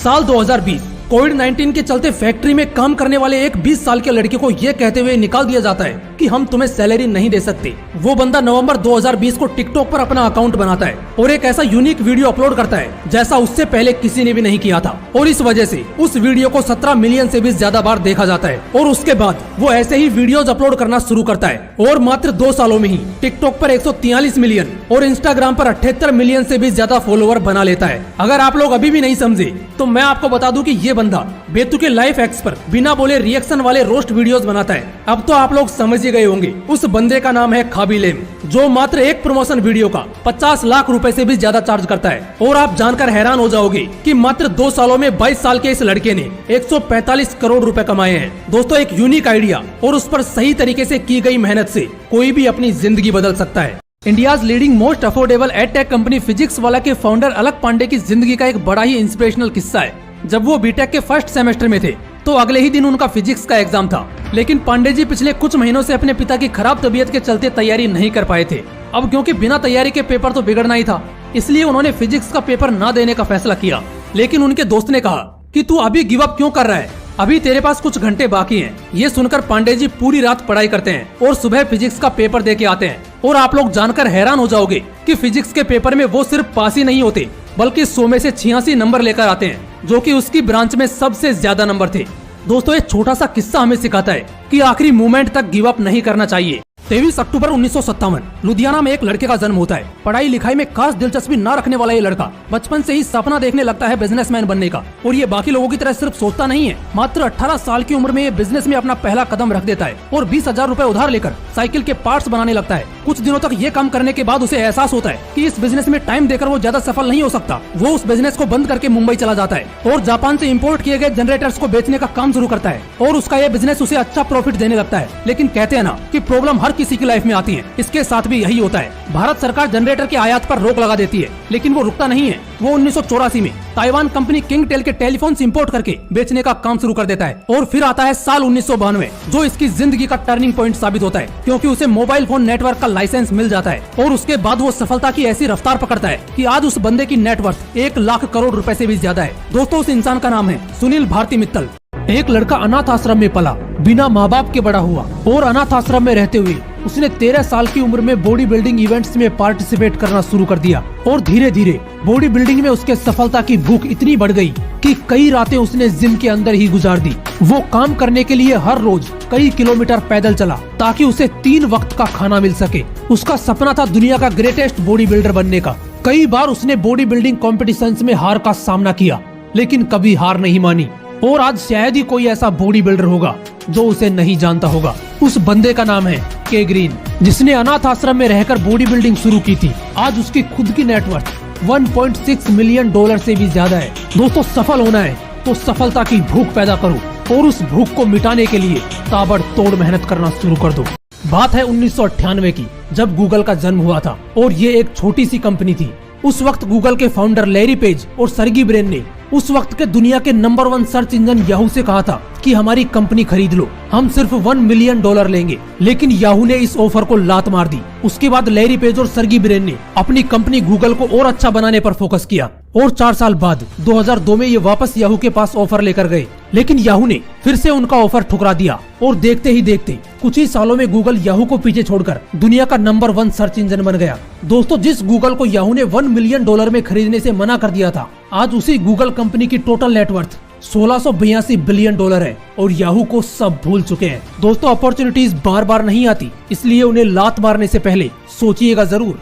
साल 2020 कोविड-19 के चलते फैक्ट्री में काम करने वाले एक 20 साल के लड़के को ये कहते हुए निकाल दिया जाता है कि हम तुम्हें सैलरी नहीं दे सकते। वो बंदा नवंबर 2020 को टिकटॉक पर अपना अकाउंट बनाता है और एक ऐसा यूनिक वीडियो अपलोड करता है जैसा उससे पहले किसी ने भी नहीं किया था, और इस वजह से उस वीडियो को 17 मिलियन से भी ज्यादा बार देखा जाता है। और उसके बाद वो ऐसे ही वीडियोज अपलोड करना शुरू करता है और मात्र 2 सालों में ही टिकटॉक पर 143 मिलियन और इंस्टाग्राम पर 78 मिलियन से भी ज्यादा फॉलोवर बना लेता है। अगर आप लोग अभी भी नहीं समझे तो मैं आपको बता दूं कि ये बंदा बेतुके लाइफ एक्स पर बिना बोले रिएक्शन वाले रोस्ट वीडियोस बनाता है। अब तो आप लोग समझ ही गए होंगे, उस बंदे का नाम है खाबिलेम, जो मात्र एक प्रमोशन वीडियो का 50 लाख रुपए से भी ज्यादा चार्ज करता है। और आप जानकर हैरान हो जाओगे कि मात्र 2 सालों में 22 साल के इस लड़के ने 145 करोड़ रुपए कमाए हैं। दोस्तों, एक यूनिक आइडिया और उस पर सही तरीके से की गई मेहनत से कोई भी अपनी जिंदगी बदल सकता है। India's leading most affordable edtech company physics वाला के फाउंडर अलक पांडे की जिंदगी का एक बड़ा ही इंस्पिरेशनल किस्सा है। जब वो बीटेक के फर्स्ट सेमेस्टर में थे तो अगले ही दिन उनका फिजिक्स का एग्जाम था, लेकिन पांडे जी पिछले कुछ महीनों से अपने पिता की खराब तबीयत के चलते तैयारी नहीं कर पाए थे। अब क्योंकि बिना तैयारी के पेपर तो बिगड़ना ही था, इसलिए उन्होंने फिजिक्स का पेपर न देने का फैसला किया। लेकिन उनके दोस्त ने कहा कि तू अभी गिव अप क्यों कर रहा है, अभी तेरे पास कुछ घंटे बाकी हैं। ये सुनकर पांडे जी पूरी रात पढ़ाई करते हैं और सुबह फिजिक्स का पेपर दे के आते हैं। और आप लोग जानकर हैरान हो जाओगे कि फिजिक्स के पेपर में वो सिर्फ पास ही नहीं होते बल्कि 100 में से 86 नंबर लेकर आते हैं, जो कि उसकी ब्रांच में सबसे ज्यादा नंबर थे। दोस्तों, एक छोटा सा किस्सा हमें सिखाता है कि आखिरी मोमेंट तक गिव अप नहीं करना चाहिए। 23 अक्टूबर 1957 लुधियाना में एक लड़के का जन्म होता है। पढ़ाई लिखाई में खास दिलचस्पी न रखने वाला ये लड़का बचपन से ही सपना देखने लगता है बिजनेसमैन बनने का। और ये बाकी लोगों की तरह सिर्फ सोचता नहीं है, मात्र 18 साल की उम्र में ये बिजनेस में अपना पहला कदम रख देता है और 20,000 रुपए उधार लेकर साइकिल के पार्ट्स बनाने लगता है। कुछ दिनों तक ये काम करने के बाद उसे एहसास होता है कि इस बिजनेस में टाइम देकर वो ज्यादा सफल नहीं हो सकता। वो उस बिजनेस को बंद करके मुंबई चला जाता है और जापान से इम्पोर्ट किए गए जनरेटर्स को बेचने का काम शुरू करता है और उसका ये बिजनेस उसे अच्छा प्रॉफिट देने लगता है। लेकिन कहते हैं ना कि प्रॉब्लम हर किसी की लाइफ में आती है, इसके साथ भी यही होता है। भारत सरकार जनरेटर के आयात पर रोक लगा देती है, लेकिन वो रुकता नहीं है। वो 1984 में ताइवान कंपनी किंगटेल के टेलीफोन्स इंपोर्ट करके बेचने का काम शुरू कर देता है। और फिर आता है साल 1992, जो इसकी जिंदगी का टर्निंग पॉइंट साबित होता है, क्योंकि उसे मोबाइल फोन नेटवर्क का लाइसेंस मिल जाता है। और उसके बाद वो सफलता की ऐसी रफ्तार पकड़ता है कि आज उस बंदे की नेटवर्थ 1 लाख करोड़ रुपए से भी ज्यादा है। दोस्तों, उस इंसान का नाम है सुनील भारती मित्तल। एक लड़का अनाथ आश्रम में पला, बिना माँ बाप के बड़ा हुआ और अनाथ आश्रम में रहते हुए उसने 13 साल की उम्र में बॉडी बिल्डिंग इवेंट्स में पार्टिसिपेट करना शुरू कर दिया। और धीरे धीरे बॉडी बिल्डिंग में उसके सफलता की भूख इतनी बढ़ गई कि कई रातें उसने जिम के अंदर ही गुजार दी। वो काम करने के लिए हर रोज कई किलोमीटर पैदल चला ताकि उसे 3 वक्त का खाना मिल सके। उसका सपना था दुनिया का ग्रेटेस्ट बॉडी बिल्डर बनने का। कई बार उसने बॉडी बिल्डिंग कॉम्पिटिशन्स में हार का सामना किया, लेकिन कभी हार नहीं मानी। और आज शायद ही कोई ऐसा बॉडी बिल्डर होगा जो उसे नहीं जानता होगा। उस बंदे का नाम है के ग्रीन, जिसने अनाथ आश्रम में रहकर बॉडी बिल्डिंग शुरू की थी। आज उसकी खुद की नेटवर्थ 1.6 मिलियन डॉलर से भी ज्यादा है। दोस्तों, सफल होना है तो सफलता की भूख पैदा करो और उस भूख को मिटाने के लिए ताबड़तोड़ मेहनत करना शुरू कर दो। बात है 1998 की, जब गूगल का जन्म हुआ था और ये एक छोटी सी कंपनी थी। उस वक्त गूगल के फाउंडर लैरी पेज और सर्गी ब्रेन ने उस वक्त के दुनिया के नंबर 1 सर्च इंजन याहू से कहा था कि हमारी कंपनी खरीद लो, हम सिर्फ $1 मिलियन लेंगे। लेकिन याहू ने इस ऑफर को लात मार दी। उसके बाद लैरी पेज और सर्गी ब्रेन ने अपनी कंपनी गूगल को और अच्छा बनाने पर फोकस किया और 4 साल बाद 2002 में ये वापस याहू के पास ऑफर लेकर गए। लेकिन याहू ने फिर से उनका ऑफर ठुकरा दिया और देखते ही देखते कुछ ही सालों में गूगल याहू को पीछे छोड़कर दुनिया का नंबर 1 सर्च इंजन बन गया। दोस्तों, जिस गूगल को याहू ने $1 मिलियन में खरीदने से मना कर दिया था, आज उसी गूगल कंपनी की टोटल नेटवर्थ 1682 बिलियन डॉलर है और याहू को सब भूल चुके हैं। दोस्तों, अपॉर्चुनिटीज बार बार नहीं आती, इसलिए उन्हें लात मारने से पहले सोचिएगा जरूर।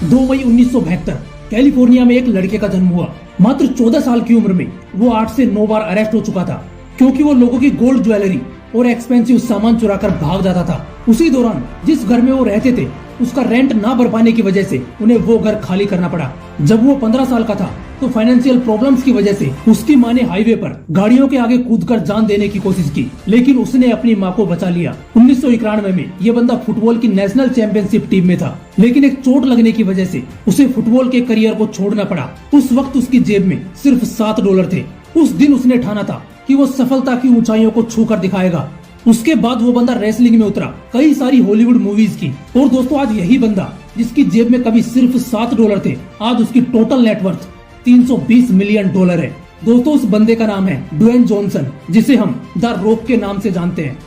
2 मई 1972 कैलिफोर्निया में एक लड़के का जन्म हुआ। मात्र 14 साल की उम्र में वो 8 से 9 बार अरेस्ट हो चुका था, क्योंकि वो लोगों की गोल्ड ज्वेलरी और एक्सपेंसिव सामान चुराकर भाग जाता था। उसी दौरान जिस घर में वो रहते थे उसका रेंट ना भर पाने की वजह से उन्हें वो घर खाली करना पड़ा। जब वो 15 साल का था तो फाइनेंशियल प्रॉब्लम्स की वजह से उसकी माँ ने हाईवे पर गाड़ियों के आगे कूदकर जान देने की कोशिश की, लेकिन उसने अपनी माँ को बचा लिया। 1991 में ये बंदा फुटबॉल की नेशनल चैंपियनशिप टीम में था, लेकिन एक चोट लगने की वजह से उसे फुटबॉल के करियर को छोड़ना पड़ा। उस वक्त उसकी जेब में सिर्फ $7 थे। उस दिन उसने ठाना था कि वो सफलता की ऊंचाइयों को छूकर दिखाएगा। उसके बाद वो बंदा रेसलिंग में उतरा, कई सारी हॉलीवुड मूवीज की। और दोस्तों, आज यही बंदा जिसकी जेब में कभी सिर्फ $7 थे, आज उसकी टोटल नेटवर्थ $320 मिलियन है। दोस्तों उस बंदे का नाम है ड्वेन जॉनसन, जिसे हम द रॉक के नाम से जानते हैं।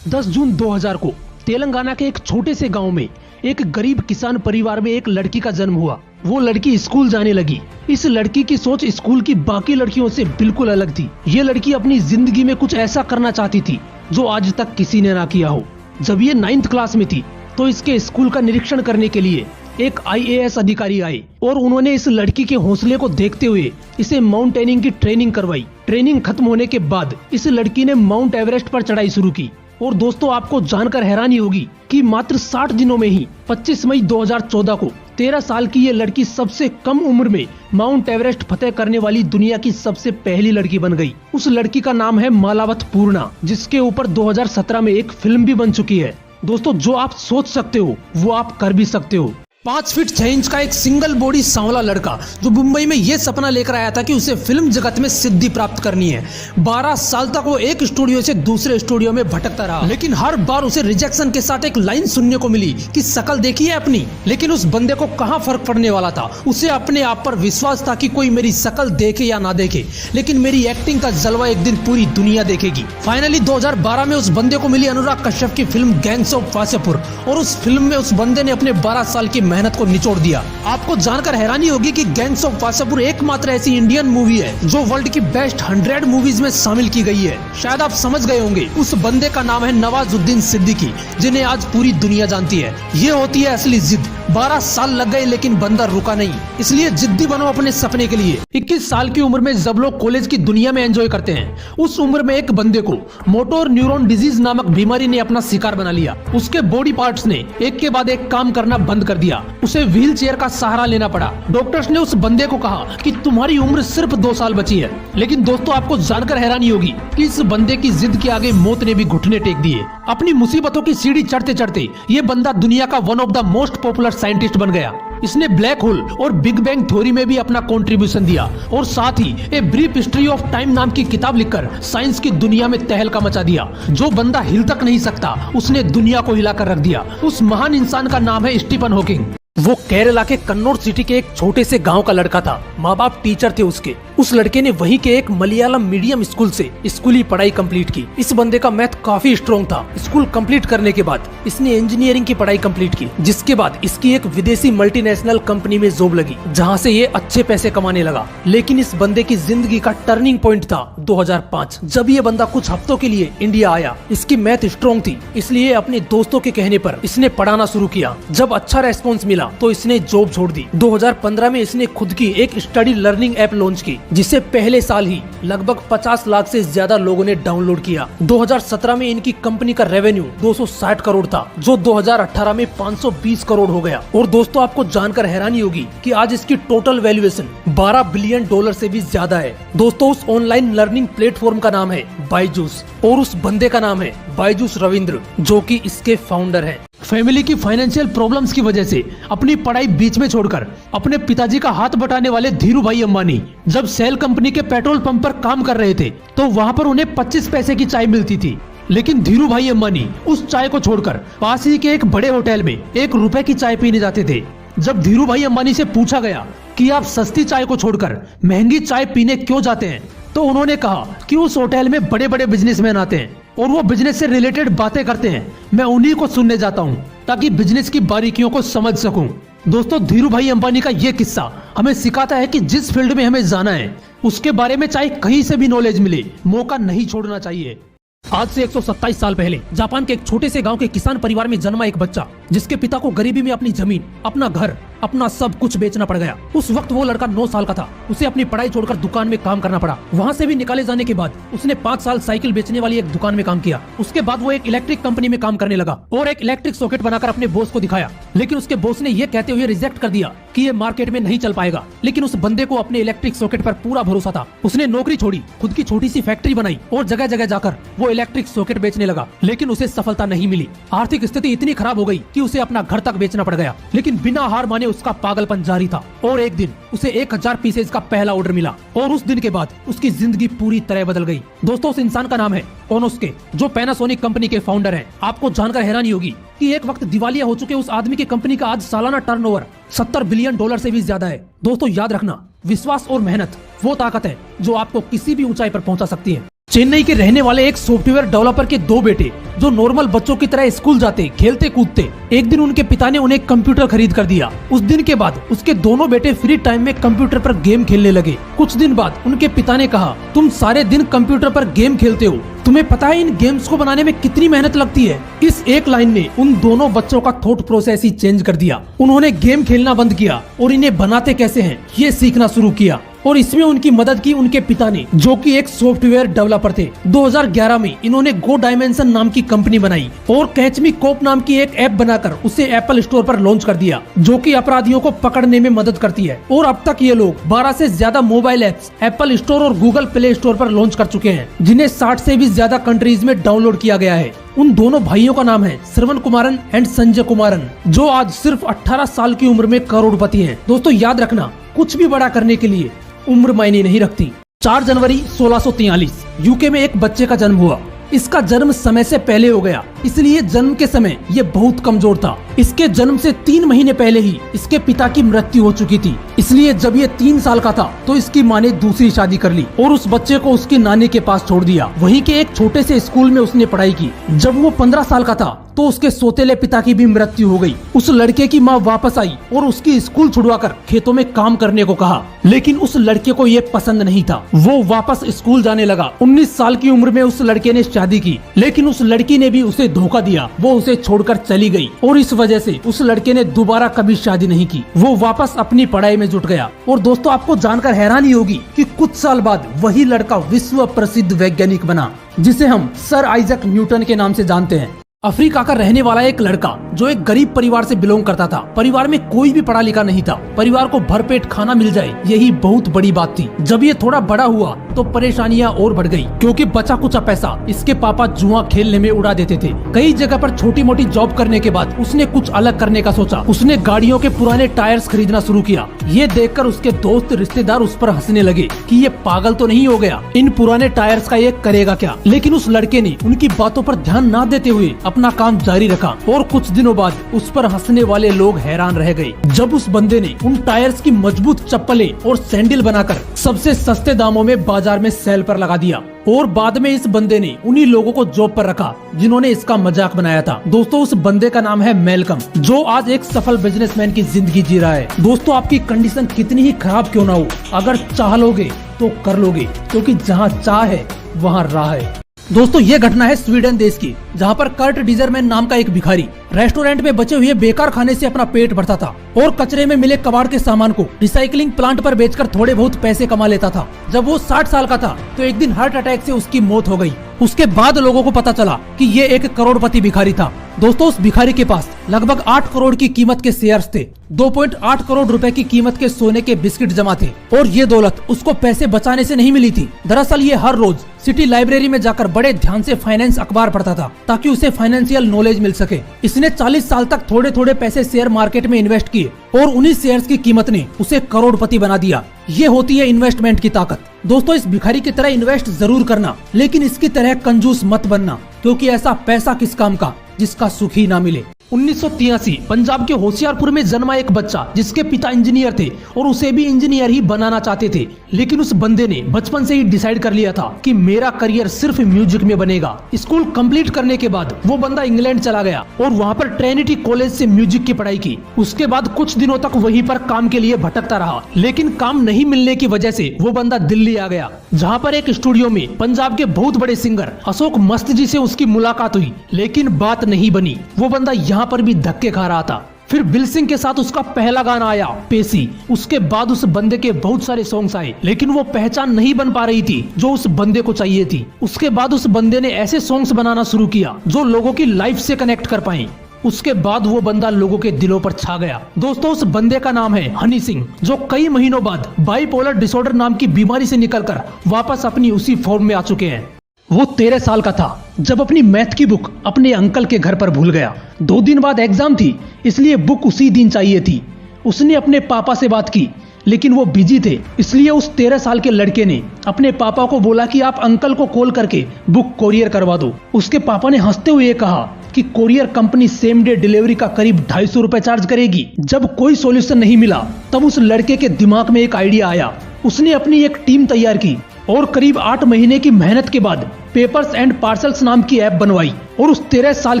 10 जून 2000 को तेलंगाना के एक छोटे से गांव में एक गरीब किसान परिवार में एक लड़की का जन्म हुआ। वो लड़की स्कूल जाने लगी। इस लड़की की सोच स्कूल की बाकी लड़कियों से बिल्कुल अलग थी। ये लड़की अपनी जिंदगी में कुछ ऐसा करना चाहती थी जो आज तक किसी ने ना किया हो। जब ये 9th क्लास में थी तो इसके स्कूल का निरीक्षण करने के लिए एक IAS अधिकारी आए और उन्होंने इस लड़की के हौसले को देखते हुए इसे माउंटेनिंग की ट्रेनिंग करवाई। ट्रेनिंग खत्म होने के बाद इस लड़की ने माउंट एवरेस्ट पर चढ़ाई शुरू की। और दोस्तों आपको जानकर हैरानी होगी कि मात्र 60 दिनों में ही 25 मई 2014 को 13 साल की ये लड़की सबसे कम उम्र में माउंट एवरेस्ट फतेह करने वाली दुनिया की सबसे पहली लड़की बन गई। उस लड़की का नाम है मालावत पूर्णा, जिसके ऊपर 2017 में एक फिल्म भी बन चुकी है। दोस्तों जो आप सोच सकते हो वो आप कर भी सकते हो। 5 फीट 6 इंच का एक सिंगल बॉडी सांवला लड़का जो मुंबई में ये सपना लेकर आया था कि उसे फिल्म जगत में सिद्धि प्राप्त करनी है। 12 साल तक वो एक स्टूडियो से दूसरे स्टूडियो में भटकता रहा, लेकिन हर बार उसे रिजेक्शन के साथ एक लाइन सुनने को मिली कि शकल देखी है अपनी। लेकिन उस बंदे को कहाँ फर्क पड़ने वाला था। उसे अपने आप पर विश्वास था कि कोई मेरी शकल देखे या ना देखे, लेकिन मेरी एक्टिंग का जलवा एक दिन पूरी दुनिया देखेगी। फाइनली 2012 में उस बंदे को मिली अनुराग कश्यप की फिल्म गैंग्स ऑफ वासेपुर, और उस फिल्म में उस बंदे ने अपने 12 साल की मेहनत को निचोड़ दिया। आपको जानकर हैरानी होगी कि गैंग्स ऑफ वासेपुर एकमात्र ऐसी इंडियन मूवी है जो वर्ल्ड की बेस्ट 100 मूवीज में शामिल की गई है। शायद आप समझ गए होंगे, उस बंदे का नाम है नवाजुद्दीन सिद्दीकी, जिन्हें आज पूरी दुनिया जानती है। ये होती है असली जिद। 12 साल लग गए लेकिन बंदा रुका नहीं, इसलिए जिद्दी बनो अपने सपने के लिए। 21 साल की उम्र में जब लोग कॉलेज की दुनिया में एंजॉय करते हैं, उस उम्र में एक बंदे को मोटर न्यूरॉन डिजीज नामक बीमारी ने अपना शिकार बना लिया। उसके बॉडी पार्ट्स ने एक के बाद एक काम करना बंद कर दिया। उसे व्हील चेयर का सहारा लेना पड़ा। डॉक्टर्स ने उस बंदे को कहा कि तुम्हारी उम्र सिर्फ 2 साल बची है। लेकिन दोस्तों आपको जानकर हैरानी होगी कि इस बंदे की जिद के आगे मौत ने भी घुटने टेक दिए। अपनी मुसीबतों की सीढ़ी चढ़ते चढ़ते ये बंदा दुनिया का one of the most popular scientist बन गया। इसने ब्लैक होल और बिग बैंग थ्योरी में भी अपना कंट्रीब्यूशन दिया, और साथ ही a brief history of time नाम की किताब लिखकर साइंस की दुनिया में तहलका मचा दिया। जो बंदा हिल तक नहीं सकता उसने दुनिया को हिलाकर रख दिया। उस महान इंसान का नाम है स्टीफन हॉकिंग। वो केरला के कन्नौर सिटी के एक छोटे से गांव का लड़का था। माँ बाप टीचर थे उसके। उस लड़के ने वहीं के एक मलयालम मीडियम स्कूल से स्कूली पढ़ाई कंप्लीट की। इस बंदे का मैथ काफी स्ट्रॉन्ग था। स्कूल कंप्लीट करने के बाद इसने इंजीनियरिंग की पढ़ाई कंप्लीट की, जिसके बाद इसकी एक विदेशी मल्टीनेशनल कंपनी में जॉब लगी, जहाँ से ये अच्छे पैसे कमाने लगा। लेकिन इस बंदे की जिंदगी का टर्निंग पॉइंट था 2005, जब ये बंदा कुछ हफ्तों के लिए इंडिया आया। इसकी मैथ स्ट्रॉन्ग थी, इसलिए अपने दोस्तों के कहने पर इसने पढ़ाना शुरू किया। जब अच्छा रेस्पॉन्स मिला तो इसने जॉब छोड़ दी। 2015 में इसने खुद की एक स्टडी लर्निंग ऐप लॉन्च की, जिसे पहले साल ही लगभग 50 लाख से ज्यादा लोगों ने डाउनलोड किया। 2017 में इनकी कंपनी का रेवेन्यू 260 करोड़ था, जो 2018 में 520 करोड़ हो गया। और दोस्तों आपको जानकर हैरानी होगी कि आज इसकी टोटल वैल्यूएशन $12 बिलियन से भी ज्यादा है। दोस्तों उस ऑनलाइन लर्निंग प्लेटफॉर्म का नाम है बायजूस, और उस बंदे का नाम है बायजूस रविंद्र, जो कि इसके फाउंडर हैं। फैमिली की फाइनेंशियल प्रॉब्लम्स की वजह से अपनी पढ़ाई बीच में छोड़कर अपने पिताजी का हाथ बटाने वाले धीरू भाई अंबानी जब सेल कंपनी के पेट्रोल पंप पर काम कर रहे थे, तो वहां पर उन्हें 25 पैसे की चाय मिलती थी। लेकिन धीरू भाई अंबानी उस चाय को छोड़कर पास ही के एक बड़े होटल में ₹1 की चाय पीने जाते थे। जब धीरू भाई अंबानी से पूछा गया कि आप सस्ती चाय को छोड़कर महंगी चाय पीने क्यों जाते हैं, तो उन्होंने कहा कि उस होटल में बड़े बड़े बिजनेसमैन आते हैं और वो बिजनेस से रिलेटेड बातें करते हैं। मैं उन्हीं को सुनने जाता हूँ ताकि बिजनेस की बारीकियों को समझ सकूं। दोस्तों धीरू भाई अंबानी का ये किस्सा हमें सिखाता है कि जिस फील्ड में हमें जाना है उसके बारे में चाहे कहीं से भी नॉलेज मिले, मौका नहीं छोड़ना चाहिए। आज से 127 साल पहले जापान के एक छोटे से गांव के किसान परिवार में जन्मा एक बच्चा, जिसके पिता को गरीबी में अपनी जमीन, अपना घर, अपना सब कुछ बेचना पड़ गया। उस वक्त वो लड़का 9 साल का था। उसे अपनी पढ़ाई छोड़कर दुकान में काम करना पड़ा। वहाँ से भी निकाले जाने के बाद उसने 5 साल साइकिल बेचने वाली एक दुकान में काम किया। उसके बाद वो एक इलेक्ट्रिक कंपनी में काम करने लगा और एक इलेक्ट्रिक सॉकेट बनाकर अपने बॉस को दिखाया। लेकिन उसके बॉस ने ये कहते हुए रिजेक्ट कर दिया कि ये मार्केट में नहीं चल पाएगा। लेकिन उस बंदे को अपने इलेक्ट्रिक सॉकेट पर पूरा भरोसा था। उसने नौकरी छोड़ी, खुद की छोटी सी फैक्ट्री बनाई और जगह जगह जाकर वो इलेक्ट्रिक सॉकेट बेचने लगा। लेकिन उसे सफलता नहीं मिली। आर्थिक स्थिति इतनी खराब हो गई कि उसे अपना घर तक बेचना पड़ गया। लेकिन बिना हार माने उसका पागलपन जारी था और एक दिन उसे 1000 पीसेज का पहला ऑर्डर मिला और उस दिन के बाद उसकी जिंदगी पूरी तरह बदल गई। दोस्तों उस इंसान का नाम है कोनोस्के, जो पैनासोनिक कंपनी के फाउंडर हैं। आपको जानकर हैरानी होगी कि एक वक्त दिवालिया हो चुके उस आदमी की कंपनी का आज सालाना टर्नओवर $70 बिलियन से भी ज्यादा है। दोस्तों याद रखना, विश्वास और मेहनत वो ताकत है जो आपको किसी भी ऊंचाई पर पहुंचा सकती है। चेन्नई के रहने वाले एक सॉफ्टवेयर डेवलपर के दो बेटे जो नॉर्मल बच्चों की तरह स्कूल जाते, खेलते कूदते, एक दिन उनके पिता ने उन्हें कंप्यूटर खरीद कर दिया। उस दिन के बाद उसके दोनों बेटे फ्री टाइम में कंप्यूटर पर गेम खेलने लगे। कुछ दिन बाद उनके पिता ने कहा, तुम सारे दिन कंप्यूटर पर गेम खेलते हो, तुम्हें पता है इन गेम्स को बनाने में कितनी मेहनत लगती है। इस एक लाइन ने उन दोनों बच्चों का थॉट प्रोसेस ही चेंज कर दिया। उन्होंने गेम खेलना बंद किया और इन्हें बनाते कैसे हैं ये सीखना शुरू किया। और इसमें उनकी मदद की उनके पिता ने, जो कि एक सॉफ्टवेयर डेवलपर थे। 2011 में इन्होंने गो डायमेंशन नाम की कंपनी बनाई और कैच मी कोप नाम की एक ऐप बनाकर उसे एप्पल स्टोर पर लॉन्च कर दिया, जो कि अपराधियों को पकड़ने में मदद करती है। और अब तक ये लोग 12 से ज्यादा मोबाइल एप्स एप्पल स्टोर और गूगल प्ले स्टोर पर लॉन्च कर चुके हैं, जिन्हें 60 से भी ज्यादा कंट्रीज में डाउनलोड किया गया है। उन दोनों भाइयों का नाम है श्रवण कुमारन एंड संजय कुमारन, जो आज सिर्फ 18 साल की उम्र में करोड़पति हैं। दोस्तों याद रखना, कुछ भी बड़ा करने के लिए उम्र मायने नहीं रखती। 4 जनवरी 1643 यूके में एक बच्चे का जन्म हुआ। इसका जन्म समय से पहले हो गया, इसलिए जन्म के समय ये बहुत कमजोर था। इसके जन्म से 3 महीने पहले ही इसके पिता की मृत्यु हो चुकी थी, इसलिए जब ये 3 साल का था तो इसकी माँ ने दूसरी शादी कर ली और उस बच्चे को उसकी नानी के पास छोड़ दिया। वहीं के एक छोटे से स्कूल में उसने पढ़ाई की। जब वो 15 साल का था तो उसके सौतेले पिता की भी मृत्यु हो गई। उस लड़के की माँ वापस आई और उसकी स्कूल छुड़वाकर खेतों में काम करने को कहा, लेकिन उस लड़के को ये पसंद नहीं था। वो वापस स्कूल जाने लगा। 19 साल की उम्र में उस लड़के ने शादी की, लेकिन उस लड़की ने भी उसे धोखा दिया। वो उसे छोड़कर चली गई और इस वजह से उस लड़के ने दोबारा कभी शादी नहीं की। वो वापस अपनी पढ़ाई में जुट गया। और दोस्तों आपको जानकर हैरानी होगी कि कुछ साल बाद वही लड़का विश्व प्रसिद्ध वैज्ञानिक बना, जिसे हम सर आइजक न्यूटन के नाम से जानते हैं। अफ्रीका का रहने वाला एक लड़का जो एक गरीब परिवार से बिलोंग करता था। परिवार में कोई भी पढ़ा लिखा नहीं था। परिवार को भरपेट खाना मिल जाए यही बहुत बड़ी बात थी। जब ये थोड़ा बड़ा हुआ तो परेशानियां और बढ़ गई, क्योंकि बचा कुचा पैसा इसके पापा जुआ खेलने में उड़ा देते थे। कई जगह पर छोटी मोटी जॉब करने के बाद उसने कुछ अलग करने का सोचा। उसने गाड़ियों के पुराने टायर्स खरीदना शुरू किया। ये देखकर उसके दोस्त रिश्तेदार उस पर हंसने लगे कि ये पागल तो नहीं हो गया, इन पुराने टायर्स का ये करेगा क्या। लेकिन उस लड़के ने उनकी बातों पर ध्यान न देते हुए अपना काम जारी रखा और कुछ दिनों बाद उस पर हंसने वाले लोग हैरान रह गए जब उस बंदे ने उन टायर्स की मजबूत चप्पलें और सैंडल बनाकर सबसे सस्ते दामों में बाजार में सेल पर लगा दिया। और बाद में इस बंदे ने उन्हीं लोगों को जॉब पर रखा जिन्होंने इसका मजाक बनाया था। दोस्तों उस बंदे का नाम है मैल्कम, जो आज एक सफल बिजनेसमैन की जिंदगी जी रहा है। दोस्तों आपकी कंडीशन कितनी ही खराब क्यों ना हो, अगर चाह लोगे तो कर लोगे, क्योंकि जहाँ चाह है वहाँ राह है। दोस्तों ये घटना है स्वीडन देश की, जहाँ पर कर्ट डीजरमैन नाम का एक भिखारी रेस्टोरेंट में बचे हुए बेकार खाने से अपना पेट भरता था और कचरे में मिले कबाड़ के सामान को रिसाइकलिंग प्लांट पर बेचकर थोड़े बहुत पैसे कमा लेता था। जब वो 60 साल का था तो एक दिन हार्ट अटैक से उसकी मौत हो गई। उसके बाद लोगों को पता चला कि ये एक करोड़पति भिखारी था। दोस्तों उस भिखारी के पास लगभग 8 करोड़ की कीमत के शेयर्स थे, 2.8 करोड़ रुपए की कीमत के सोने के बिस्किट जमा थे और ये दौलत उसको पैसे बचाने से नहीं मिली थी। दरअसल ये हर रोज सिटी लाइब्रेरी में जाकर बड़े ध्यान से फाइनेंस अखबार पढ़ता था ताकि उसे फाइनेंशियल नॉलेज मिल सके। इसने 40 साल तक थोड़े थोड़े पैसे शेयर मार्केट में इन्वेस्ट किए और उन्हीं शेयर्स की कीमत ने उसे करोड़पति बना दिया। ये होती है इन्वेस्टमेंट की ताकत। दोस्तों इस भिखारी की तरह इन्वेस्ट जरूर करना, लेकिन इसकी तरह कंजूस मत बनना, क्योंकि ऐसा पैसा किस काम का जिसका सुख ही ना मिले। 1983 पंजाब के होशियारपुर में जन्मा एक बच्चा जिसके पिता इंजीनियर थे और उसे भी इंजीनियर ही बनाना चाहते थे, लेकिन उस बंदे ने बचपन से ही डिसाइड कर लिया था कि मेरा करियर सिर्फ म्यूजिक में बनेगा। स्कूल कंप्लीट करने के बाद वो बंदा इंग्लैंड चला गया और वहाँ पर ट्रिनिटी कॉलेज से म्यूजिक की पढ़ाई की। उसके बाद कुछ दिनों तक वहीं पर काम के लिए भटकता रहा, लेकिन काम नहीं मिलने की वजह से वो बंदा दिल्ली आ गया, जहाँ पर एक स्टूडियो में पंजाब के बहुत बड़े सिंगर अशोक मस्त जी से उसकी मुलाकात हुई, लेकिन बात नहीं बनी। वो बंदा यहाँ पर भी धक्के खा रहा था। फिर बिल सिंह के साथ उसका पहला गाना आया पेशी। उसके बाद उस बंदे के बहुत सारे सॉन्ग्स आए, लेकिन वो पहचान नहीं बन पा रही थी जो उस बंदे को चाहिए थी। उसके बाद उस बंदे ने ऐसे सॉन्ग्स बनाना शुरू किया जो लोगों की लाइफ से कनेक्ट कर पाए। उसके बाद वो बंदा लोगों के दिलों पर छा गया। दोस्तों उस बंदे का नाम है हनी सिंह, जो कई महीनों बाद बाइपोलर डिसऑर्डर नाम की बीमारी से निकलकर वापस अपनी उसी फॉर्म में आ चुके हैं। वो 13 साल का था जब अपनी मैथ की बुक अपने अंकल के घर पर भूल गया। 2 दिन बाद एग्जाम थी, इसलिए बुक उसी दिन चाहिए थी। उसने अपने पापा से बात की, लेकिन वो बिजी थे, इसलिए उस 13 साल के लड़के ने अपने पापा को बोला कि आप अंकल को कॉल करके बुक कोरियर करवा दो। उसके पापा ने हंसते हुए कहा कि courier company same day delivery का करीब 250 रुपए चार्ज करेगी। जब कोई सॉल्यूशन नहीं मिला तब उस लड़के के दिमाग में एक आइडिया आया। उसने अपनी एक टीम तैयार की और करीब 8 महीने की मेहनत के बाद पेपर्स एंड पार्सल्स नाम की ऐप बनवाई और उस 13 साल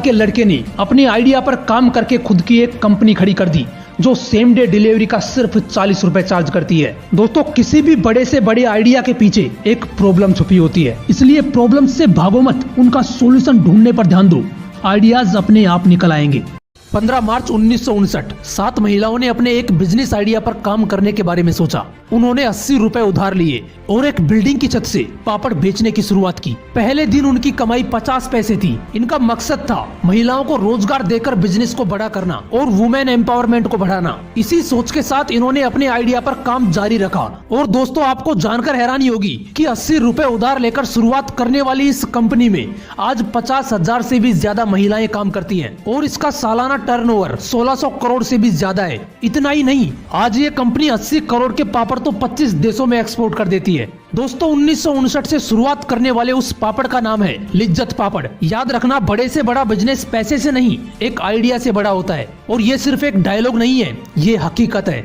के लड़के ने अपने आइडिया पर काम करके खुद की एक कंपनी खड़ी कर दी जो सेम डे डिलीवरी का सिर्फ 40 रुपए चार्ज करती है। दोस्तों, किसी भी बड़े से बड़े आइडिया के पीछे एक प्रॉब्लम छुपी होती है, इसलिए प्रॉब्लम से भागो मत, उनका सॉल्यूशन ढूंढने पर ध्यान दो। आइडियाज अपने आप निकल आएंगे। 15 मार्च 1959 7 महिलाओं ने अपने एक बिजनेस आइडिया पर काम करने के बारे में सोचा। उन्होंने 80 रुपए उधार लिए और एक बिल्डिंग की छत से पापड़ बेचने की शुरुआत की। पहले दिन उनकी कमाई 50 पैसे थी। इनका मकसद था महिलाओं को रोजगार देकर बिजनेस को बड़ा करना और वुमेन एम्पावरमेंट को बढ़ाना। इसी सोच के साथ इन्होंने अपने आइडिया पर काम जारी रखा। और दोस्तों, आपको जानकर हैरानी होगी कि 80 रुपए उधार लेकर शुरुआत करने वाली इस कंपनी में आज 50,000 से भी ज्यादा महिलाएं काम करती हैं और इसका सालाना टर्नओवर 1600 करोड़ से भी ज्यादा है। इतना ही नहीं, आज ये कंपनी 80 करोड़ के पापड़ तो 25 देशों में एक्सपोर्ट कर देती है। दोस्तों, 1959 से शुरुआत करने वाले उस पापड़ का नाम है लिज्जत पापड़। याद रखना, बड़े से बड़ा बिजनेस पैसे से नहीं, एक आइडिया से बड़ा होता है। और ये सिर्फ एक डायलॉग नहीं है, ये हकीकत है।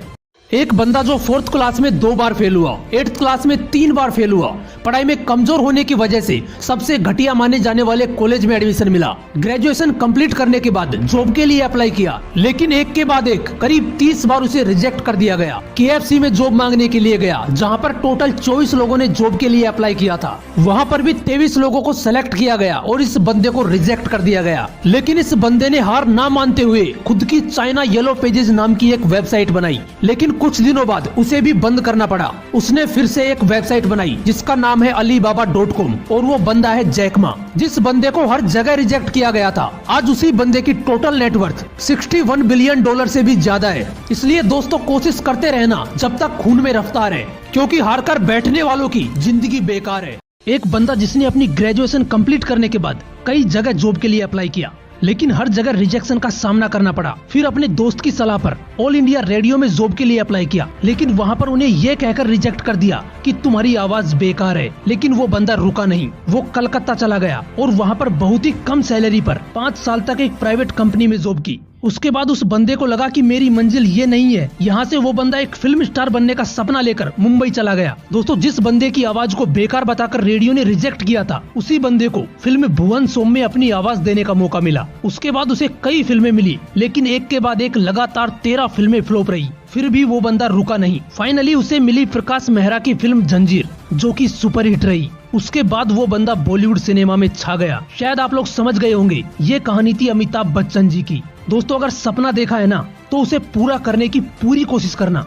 एक बंदा जो 4th क्लास में 2 बार फेल हुआ, 8th क्लास में 3 बार फेल हुआ, पढ़ाई में कमजोर होने की वजह से सबसे घटिया माने जाने वाले कॉलेज में एडमिशन मिला, ग्रेजुएशन कंप्लीट करने के बाद जॉब के लिए अप्लाई किया, लेकिन एक के बाद एक करीब 30 बार उसे रिजेक्ट कर दिया गया। KFC में जॉब मांगने के लिए गया, जहां पर टोटल 24 लोगों ने जॉब के लिए अप्लाई किया था। वहां पर भी 23 लोगों को सेलेक्ट किया गया और इस बंदे को रिजेक्ट कर दिया गया। लेकिन इस बंदे ने हार ना मानते हुए खुद की चाइना येलो पेजेस नाम की एक वेबसाइट बनाई, लेकिन कुछ दिनों बाद उसे भी बंद करना पड़ा। उसने फिर से एक वेबसाइट बनाई जिसका नाम है alibaba.com और वो बंदा है जैक मा। जिस बंदे को हर जगह रिजेक्ट किया गया था, आज उसी बंदे की टोटल नेटवर्थ $61 बिलियन से भी ज्यादा है। इसलिए दोस्तों, कोशिश करते रहना जब तक खून में रफ्तार है, क्योंकि हार कर बैठने वालों की जिंदगी बेकार है। एक बंदा जिसने अपनी ग्रेजुएशन कंप्लीट करने के बाद कई जगह जॉब के लिए अप्लाई किया, लेकिन हर जगह रिजेक्शन का सामना करना पड़ा। फिर अपने दोस्त की सलाह पर ऑल इंडिया रेडियो में जॉब के लिए अप्लाई किया, लेकिन वहाँ पर उन्हें ये कहकर रिजेक्ट कर दिया कि तुम्हारी आवाज बेकार है। लेकिन वो बंदा रुका नहीं, वो कलकत्ता चला गया और वहाँ पर बहुत ही कम सैलरी पर 5 साल तक एक प्राइवेट कंपनी में जॉब की। उसके बाद उस बंदे को लगा कि मेरी मंजिल ये नहीं है। यहाँ से वो बंदा एक फिल्म स्टार बनने का सपना लेकर मुंबई चला गया। दोस्तों, जिस बंदे की आवाज को बेकार बताकर रेडियो ने रिजेक्ट किया था, उसी बंदे को फिल्म भुवन सोम में अपनी आवाज देने का मौका मिला। उसके बाद उसे कई फिल्में मिली, लेकिन एक के बाद एक लगातार 13 फिल्में फ्लॉप रही। फिर भी वो बंदा रुका नहीं। फाइनली उसे मिली प्रकाश मेहरा की फिल्म जंजीर, जो कि सुपरहिट रही। उसके बाद वो बंदा बॉलीवुड सिनेमा में छा गया। शायद आप लोग समझ गए होंगे, ये कहानी थी अमिताभ बच्चन जी की। दोस्तों, अगर सपना देखा है ना, तो उसे पूरा करने की पूरी कोशिश करना।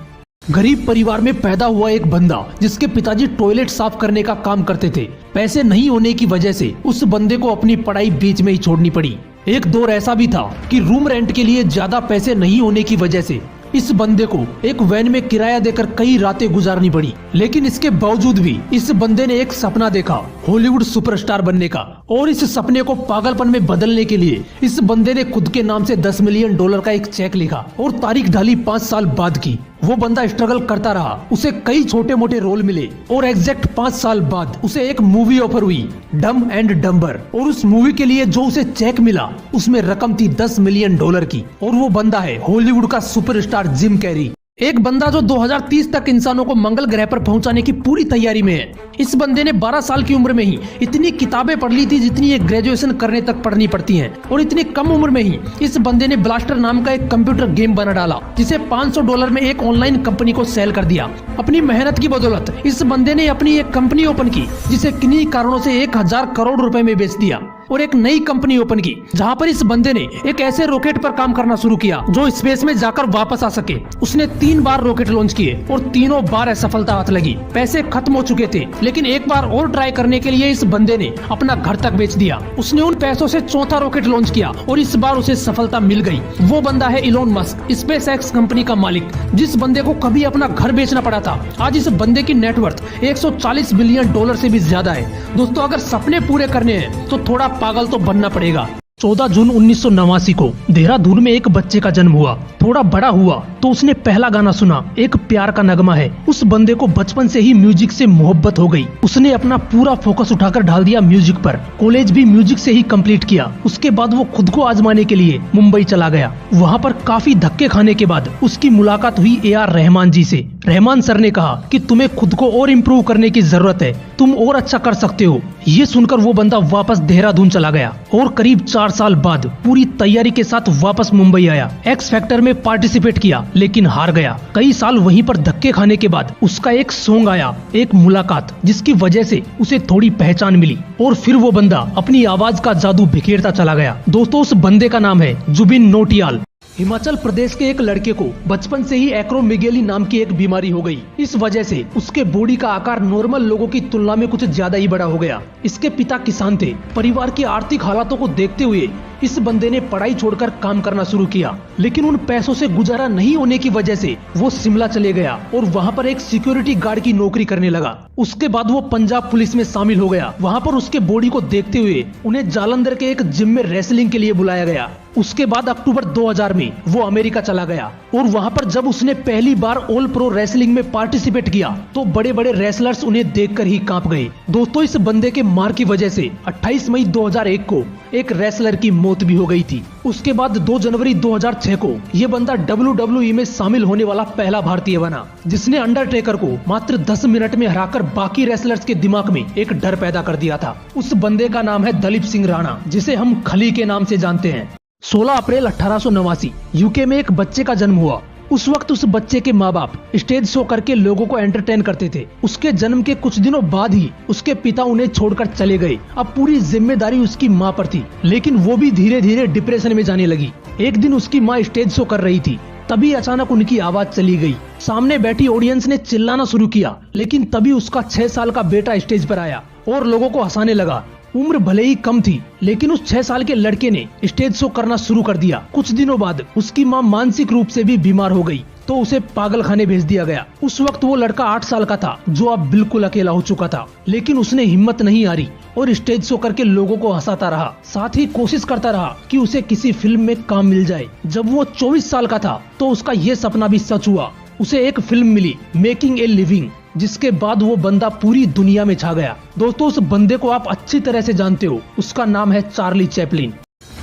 गरीब परिवार में पैदा हुआ एक बंदा जिसके पिताजी टॉयलेट साफ करने का काम करते थे। पैसे नहीं होने की वजह से उस बंदे को अपनी पढ़ाई बीच में ही छोड़नी पड़ी। एक दौर ऐसा भी था कि रूम रेंट के लिए ज्यादा पैसे नहीं होने की वजह से इस बंदे को एक वैन में किराया देकर कई रातें गुजारनी पड़ी। लेकिन इसके बावजूद भी इस बंदे ने एक सपना देखा, हॉलीवुड सुपरस्टार बनने का। और इस सपने को पागलपन में बदलने के लिए इस बंदे ने खुद के नाम से $10 मिलियन का एक चेक लिखा और तारीख ढाली 5 साल बाद की। वो बंदा स्ट्रगल करता रहा, उसे कई छोटे मोटे रोल मिले और एग्जैक्ट 5 साल बाद उसे एक मूवी ऑफर हुई, डम एंड डम्बर। और उस मूवी के लिए जो उसे चेक मिला, उसमें रकम थी $10 मिलियन की। और वो बंदा है हॉलीवुड का सुपरस्टार जिम कैरी। एक बंदा जो 2030 तक इंसानों को मंगल ग्रह पर पहुंचाने की पूरी तैयारी में है। इस बंदे ने 12 साल की उम्र में ही इतनी किताबें पढ़ ली थी जितनी एक ग्रेजुएशन करने तक पढ़नी पड़ती हैं। और इतनी कम उम्र में ही इस बंदे ने ब्लास्टर नाम का एक कंप्यूटर गेम बना डाला, जिसे $500 में एक ऑनलाइन कंपनी को सेल कर दिया। अपनी मेहनत की बदौलत इस बंदे ने अपनी एक कंपनी ओपन की, जिसे किन्हीं कारणों से 1000 करोड़ रुपए में बेच दिया। और एक नई कंपनी ओपन की, जहां पर इस बंदे ने एक ऐसे रॉकेट पर काम करना शुरू किया जो स्पेस में जाकर वापस आ सके। उसने 3 बार रॉकेट लॉन्च किए और तीनों बार असफलता हाथ लगी। पैसे खत्म हो चुके थे, लेकिन एक बार और ट्राई करने के लिए इस बंदे ने अपना घर तक बेच दिया। उसने उन पैसों से 4था रॉकेट लॉन्च किया और इस बार उसे सफलता मिल गई। वो बंदा है इलोन मस्क, स्पेसएक्स कंपनी का मालिक। जिस बंदे को कभी अपना घर बेचना पड़ा था, आज इस बंदे की नेटवर्थ $140 बिलियन से भी ज्यादा है। दोस्तों, अगर सपने पूरे करने हैं तो थोड़ा पागल तो बनना पड़ेगा। 14 जून 1989 को देहरादून में एक बच्चे का जन्म हुआ। थोड़ा बड़ा हुआ तो उसने पहला गाना सुना, एक प्यार का नगमा है। उस बंदे को बचपन से ही म्यूजिक से मोहब्बत हो गई। उसने अपना पूरा फोकस उठाकर डाल दिया म्यूजिक पर। कॉलेज भी म्यूजिक से ही कंप्लीट किया। उसके बाद वो खुद को आजमाने के लिए मुंबई चला गया। वहाँ पर काफी धक्के खाने के बाद उसकी मुलाकात हुई AR रहमान जी से। रहमान सर ने कहा कि तुम्हें खुद को और इम्प्रूव करने की जरूरत है, तुम और अच्छा कर सकते हो। ये सुनकर वो बंदा वापस देहरादून चला गया और करीब 4 साल बाद पूरी तैयारी के साथ वापस मुंबई आया। एक्स फैक्टर में पार्टिसिपेट किया लेकिन हार गया। कई साल वहीं पर धक्के खाने के बाद उसका एक सॉन्ग आया, एक मुलाकात, जिसकी वजह से उसे थोड़ी पहचान मिली और फिर वो बंदा अपनी आवाज का जादू बिखेरता चला गया। दोस्तों, उस बंदे का नाम है जुबिन नौटियाल। हिमाचल प्रदेश के एक लड़के को बचपन से ही एक्रोमेगेली नाम की एक बीमारी हो गई। इस वजह से उसके बॉडी का आकार नॉर्मल लोगों की तुलना में कुछ ज्यादा ही बड़ा हो गया। इसके पिता किसान थे। परिवार की आर्थिक हालातों को देखते हुए इस बंदे ने पढ़ाई छोड़कर काम करना शुरू किया, लेकिन उन पैसों से गुजारा नहीं होने की वजह से वो शिमला चले गया और वहाँ पर एक सिक्योरिटी गार्ड की नौकरी करने लगा। उसके बाद वो पंजाब पुलिस में शामिल हो गया। वहाँ पर उसके बॉडी को देखते हुए उन्हें जालंधर के एक जिम में रेसलिंग के लिए बुलाया गया। उसके बाद अक्टूबर 2000 में वो अमेरिका चला गया और वहाँ पर जब उसने पहली बार ऑल प्रो रेसलिंग में पार्टिसिपेट किया तो बड़े बड़े रेसलर्स उन्हें देखकर ही कांप गए। दोस्तों, इस बंदे के मार की वजह से 28 मई 2001 को एक रेसलर की मौत भी हो गई थी। उसके बाद 2 जनवरी 2006 को ये बंदा WWE में शामिल होने वाला पहला भारतीय बना, जिसने अंडरटेकर को मात्र 10 मिनट में हराकर बाकी रेसलर्स के दिमाग में एक डर पैदा कर दिया था। उस बंदे का नाम है दलीप सिंह राणा, जिसे हम खली के नाम से जानते हैं। 16 अप्रैल 1889 यूके में एक बच्चे का जन्म हुआ। उस वक्त उस बच्चे के माँ बाप स्टेज शो करके लोगों को एंटरटेन करते थे। उसके जन्म के कुछ दिनों बाद ही उसके पिता उन्हें छोड़कर चले गए। अब पूरी जिम्मेदारी उसकी माँ पर थी, लेकिन वो भी धीरे धीरे डिप्रेशन में जाने लगी। एक दिन उसकी माँ स्टेज शो कर रही थी, तभी अचानक उनकी आवाज चली गई। सामने बैठी ऑडियंस ने चिल्लाना शुरू किया, लेकिन तभी उसका 6 साल का बेटा स्टेज पर आया और लोगों को हंसाने लगा। उम्र भले ही कम थी, लेकिन उस 6 साल के लड़के ने स्टेज शो करना शुरू कर दिया। कुछ दिनों बाद उसकी माँ मानसिक रूप से भी बीमार हो गई, तो उसे पागल खाने भेज दिया गया। उस वक्त वो लड़का 8 साल का था, जो अब बिल्कुल अकेला हो चुका था। लेकिन उसने हिम्मत नहीं हारी और स्टेज शो करके लोगों को हंसाता रहा। साथ ही कोशिश करता रहा कि उसे किसी फिल्म में काम मिल जाए। जब वो 24 साल का था तो उसका ये सपना भी सच हुआ। उसे एक फिल्म मिली, मेकिंग ए लिविंग, जिसके बाद वो बंदा पूरी दुनिया में छा गया। दोस्तों, उस बंदे को आप अच्छी तरह से जानते हो। उसका नाम है चार्ली चैपलिन।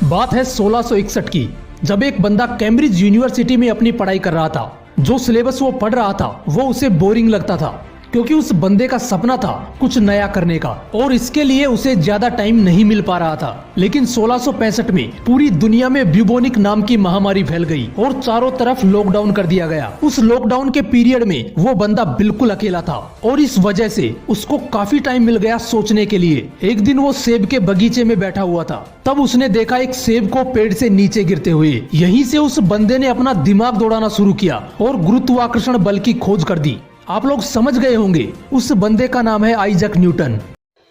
बात है 1661 की, जब एक बंदा कैम्ब्रिज यूनिवर्सिटी में अपनी पढ़ाई कर रहा था। जो सिलेबस वो पढ़ रहा था वो उसे बोरिंग लगता था, क्योंकि उस बंदे का सपना था कुछ नया करने का और इसके लिए उसे ज्यादा टाइम नहीं मिल पा रहा था। लेकिन 1665 में पूरी दुनिया में ब्यूबोनिक नाम की महामारी फैल गई और चारों तरफ लॉकडाउन कर दिया गया। उस लॉकडाउन के पीरियड में वो बंदा बिल्कुल अकेला था और इस वजह से उसको काफी टाइम मिल गया सोचने के लिए। एक दिन वो सेब के बगीचे में बैठा हुआ था, तब उसने देखा एक सेब को पेड़ से नीचे गिरते हुए। यहीं से उस बंदे ने अपना दिमाग दौड़ाना शुरू किया और गुरुत्वाकर्षण बल की खोज कर दी। आप लोग समझ गए होंगे, उस बंदे का नाम है आइजैक न्यूटन।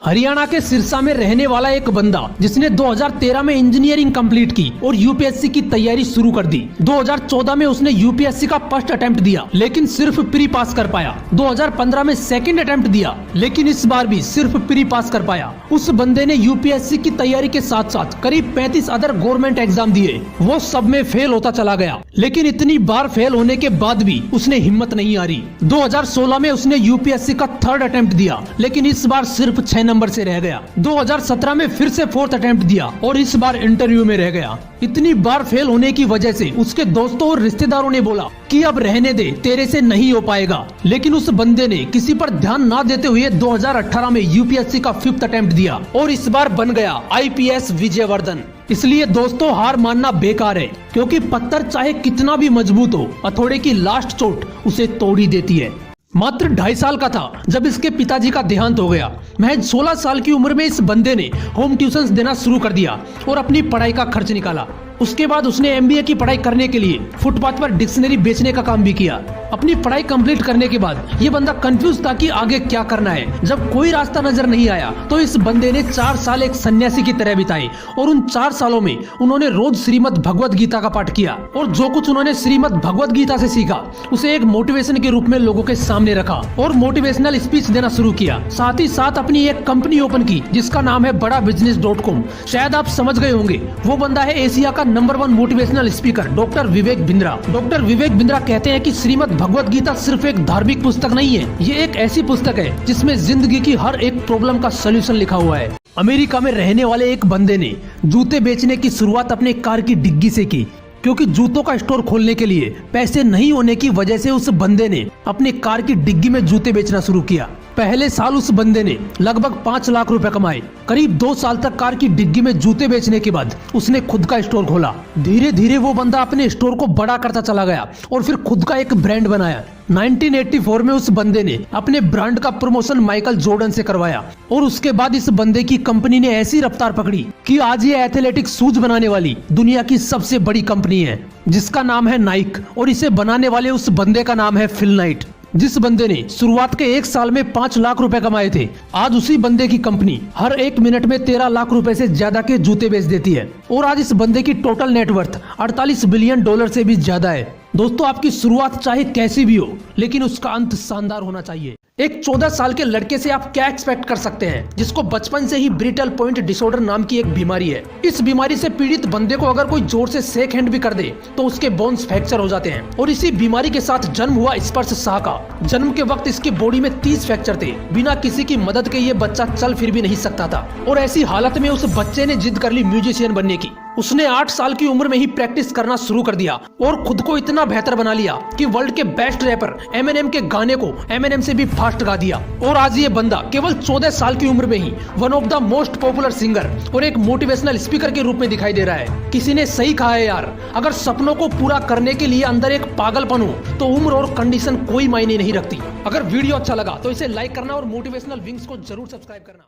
हरियाणा के सिरसा में रहने वाला एक बंदा जिसने 2013 में इंजीनियरिंग कंप्लीट की और यूपीएससी की तैयारी शुरू कर दी। 2014 में उसने यूपीएससी का फर्स्ट अटेम्प्ट दिया, लेकिन सिर्फ प्री पास कर पाया। 2015 में सेकंड अटेम्प्ट दिया, लेकिन इस बार भी सिर्फ प्री पास कर पाया। उस बंदे ने यूपीएससी की तैयारी के साथ साथ करीब 35 अदर गवर्नमेंट एग्जाम दिए। वो सब में फेल होता चला गया, लेकिन इतनी बार फेल होने के बाद भी उसने हिम्मत नहीं हारी। 2016 में उसने यूपीएससी का थर्ड अटेम्प्ट दिया, लेकिन इस बार सिर्फ 6 नंबर से रह गया। 2017 में फिर से फोर्थ अटेम्प्ट दिया और इस बार इंटरव्यू में रह गया। इतनी बार फेल होने की वजह से उसके दोस्तों और रिश्तेदारों ने बोला कि अब रहने दे, तेरे से नहीं हो पाएगा। लेकिन उस बंदे ने किसी पर ध्यान ना देते हुए 2018 में यूपीएससी का 5th अटेम्प्ट दिया और इस बार बन गया IPS विजयवर्धन। इसलिए दोस्तों, हार मानना बेकार है, क्योंकि पत्थर चाहे कितना भी मजबूत हो, हथौड़े की लास्ट चोट उसे तोड़ ही देती है। मात्र 2.5 साल का था जब इसके पिताजी का देहांत हो गया। महज 16 साल की उम्र में इस बंदे ने होम ट्यूशंस देना शुरू कर दिया और अपनी पढ़ाई का खर्च निकाला। उसके बाद उसने एमबीए की पढ़ाई करने के लिए फुटपाथ पर डिक्शनरी बेचने का काम भी किया। अपनी पढ़ाई कंप्लीट करने के बाद ये बंदा कंफ्यूज था कि आगे क्या करना है। जब कोई रास्ता नजर नहीं आया तो इस बंदे ने 4 साल एक सन्यासी की तरह बिताए और उन 4 सालों में उन्होंने रोज श्रीमद् भगवद गीता का पाठ किया और जो कुछ उन्होंने श्रीमद् भगवद गीता से सीखा उसे एक मोटिवेशन के रूप में लोगों के सामने रखा और मोटिवेशनल स्पीच देना शुरू किया। साथ ही साथ अपनी एक कंपनी ओपन की जिसका नाम है बड़ाबिजनेस.com। शायद आप समझ गए होंगे, वो बंदा है एशिया का number 1 motivational speaker doctor Vivek Bindra. Doctor Vivek Bindra कहते हैं कि श्रीमद् भगवद गीता सिर्फ एक धार्मिक पुस्तक नहीं है, ये एक ऐसी पुस्तक है जिसमें जिंदगी की हर एक प्रॉब्लम का सलूशन लिखा हुआ है। अमेरिका में रहने वाले एक बंदे ने जूते बेचने की शुरुआत अपने कार की डिग्गी से की, क्योंकि जूतों का स्टोर खोलने के लिए पैसे नहीं होने की वजह से उस बंदे ने अपनी कार की डिग्गी में जूते बेचना शुरू किया। पहले साल उस बंदे ने लगभग 5 लाख रुपए कमाए। करीब 2 साल तक कार की डिग्गी में जूते बेचने के बाद उसने खुद का स्टोर खोला। धीरे धीरे वो बंदा अपने स्टोर को बड़ा करता चला गया और फिर खुद का एक ब्रांड बनाया। 1984 में उस बंदे ने अपने ब्रांड का प्रमोशन माइकल जॉर्डन से करवाया और उसके बाद इस बंदे की कंपनी ने ऐसी रफ्तार पकड़ी कि आज ये एथलेटिक शूज बनाने वाली दुनिया की सबसे बड़ी कंपनी है, जिसका नाम है नाइक, और इसे बनाने वाले उस बंदे का नाम है फिल नाइट। जिस बंदे ने शुरुआत के 1 साल में 5 लाख रुपए कमाए थे, आज उसी बंदे की कंपनी हर 1 मिनट में 13 लाख रुपए से ज्यादा के जूते बेच देती है और आज इस बंदे की टोटल नेटवर्थ 48 बिलियन डॉलर से भी ज्यादा है। दोस्तों, आपकी शुरुआत चाहे कैसी भी हो, लेकिन उसका अंत शानदार होना चाहिए। एक 14 साल के लड़के से आप क्या एक्सपेक्ट कर सकते हैं जिसको बचपन से ही ब्रिटल पॉइंट डिसऑर्डर नाम की एक बीमारी है। इस बीमारी से पीड़ित बंदे को अगर कोई जोर से शेक हैंड भी कर दे तो उसके बोन्स फ्रैक्चर हो जाते हैं और इसी बीमारी के साथ जन्म हुआ स्पर्श शाह का। जन्म के वक्त इसकी बॉडी में 30 फ्रैक्चर थे। बिना किसी की मदद के ये बच्चा चल फिर भी नहीं सकता था और ऐसी हालत में उस बच्चे ने जिद कर ली म्यूजिशियन बनने की। उसने 8 साल की उम्र में ही प्रैक्टिस करना शुरू कर दिया और खुद को इतना बेहतर बना लिया कि वर्ल्ड के बेस्ट रैपर एमिनेम के गाने को एमिनेम से भी फास्ट गा दिया। और आज ये बंदा केवल 14 साल की उम्र में ही one of the most popular singer और एक मोटिवेशनल स्पीकर के रूप में दिखाई दे रहा है। किसी ने सही कहा है यार, अगर सपनों को पूरा करने के लिए अंदर एक पागलपन हो तो उम्र और कंडीशन कोई मायने नहीं रखती। अगर वीडियो अच्छा लगा तो इसे लाइक करना और मोटिवेशनल विंग्स को जरूर सब्सक्राइब करना।